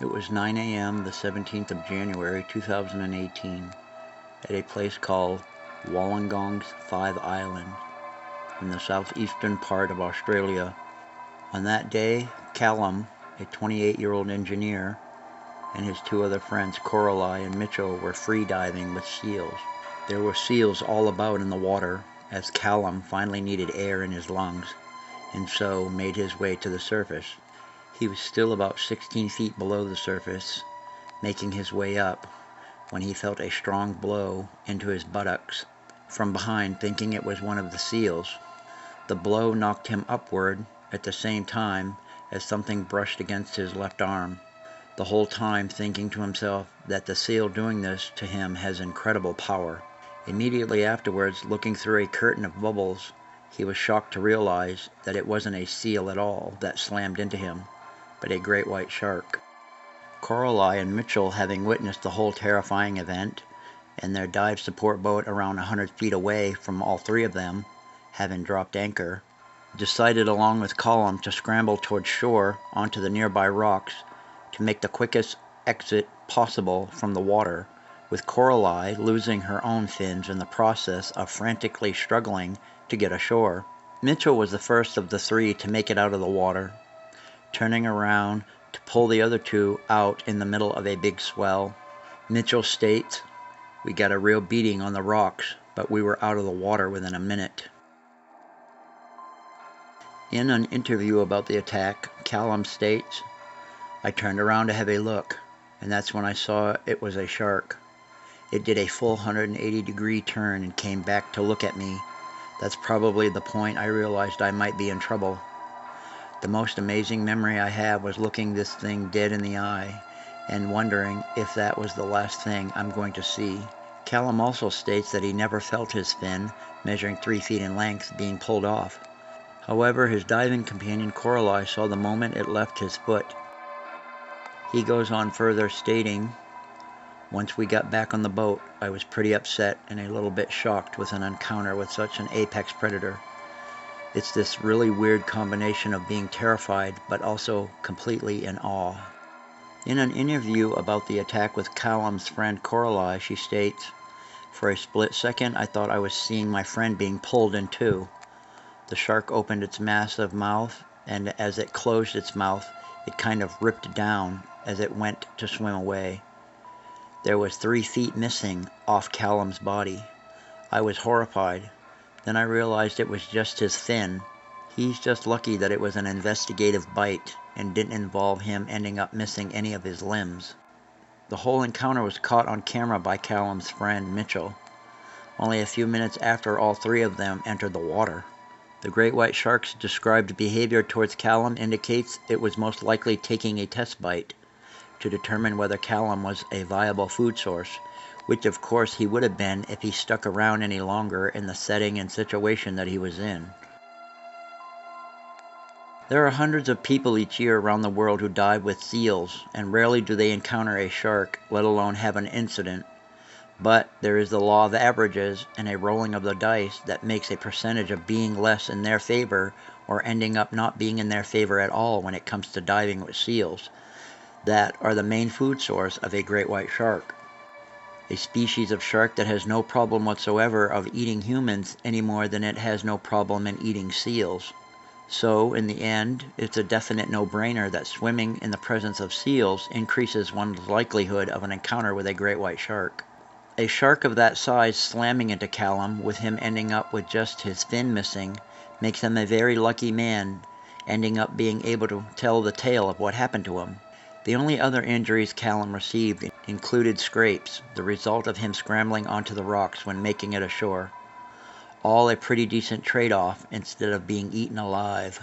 It was 9 a.m. the 17th of January 2018 at a place called Wollongong's Five Islands in the southeastern part of Australia. On that day, Callum, a 28-year-old engineer, and his two other friends, Coralie and Mitchell, were free diving with seals. There were seals all about in the water, as Callum finally needed air in his lungs, and so made his way to the surface. He was still about 16 feet below the surface, making his way up, when he felt a strong blow into his buttocks from behind, thinking it was one of the seals. The blow knocked him upward at the same time as something brushed against his left arm, the whole time thinking to himself that the seal doing this to him has incredible power. Immediately afterwards, looking through a curtain of bubbles, he was shocked to realize that it wasn't a seal at all that slammed into him, but a great white shark. Coralie and Mitchell, having witnessed the whole terrifying event, and their dive support boat around 100 feet away from all three of them, having dropped anchor, decided along with Callum to scramble towards shore onto the nearby rocks to make the quickest exit possible from the water, with Coralie losing her own fins in the process of frantically struggling to get ashore. Mitchell was the first of the three to make it out of the water, turning around to pull the other two out in the middle of a big swell. Mitchell states, "We got a real beating on the rocks, but we were out of the water within a minute." In an interview about the attack, Callum states, "I turned around to have a look, and that's when I saw it was a shark. It did a full 180-degree turn and came back to look at me. That's probably the point I realized I might be in trouble. The most amazing memory I have was looking this thing dead in the eye and wondering if that was the last thing I'm going to see." Callum also states that he never felt his fin, measuring 3 feet in length, being pulled off. However, his diving companion Coralie saw the moment it left his foot. He goes on further stating, "Once we got back on the boat, I was pretty upset and a little bit shocked with an encounter with such an apex predator. It's this really weird combination of being terrified but also completely in awe." In an interview about the attack with Callum's friend Coralie, she states, "For a split second I thought I was seeing my friend being pulled in two. The shark opened its massive mouth, and as it closed its mouth, it kind of ripped down as it went to swim away. There was 3 feet missing off Callum's body. I was horrified. Then I realized it was just his fin. He's just lucky that it was an investigative bite and didn't involve him ending up missing any of his limbs." The whole encounter was caught on camera by Callum's friend Mitchell, only a few minutes after all three of them entered the water. The great white shark's described behavior towards Callum indicates it was most likely taking a test bite to determine whether Callum was a viable food source, which of course he would have been if he stuck around any longer in the setting and situation that he was in. There are hundreds of people each year around the world who dive with seals, and rarely do they encounter a shark, let alone have an incident. But there is the law of averages and a rolling of the dice that makes a percentage of being less in their favor or ending up not being in their favor at all when it comes to diving with seals that are the main food source of a great white shark, a species of shark that has no problem whatsoever of eating humans any more than it has no problem in eating seals. So, in the end, it's a definite no-brainer that swimming in the presence of seals increases one's likelihood of an encounter with a great white shark. A shark of that size slamming into Callum, with him ending up with just his fin missing, makes him a very lucky man, ending up being able to tell the tale of what happened to him. The only other injuries Callum received included scrapes, the result of him scrambling onto the rocks when making it ashore. All a pretty decent trade-off instead of being eaten alive.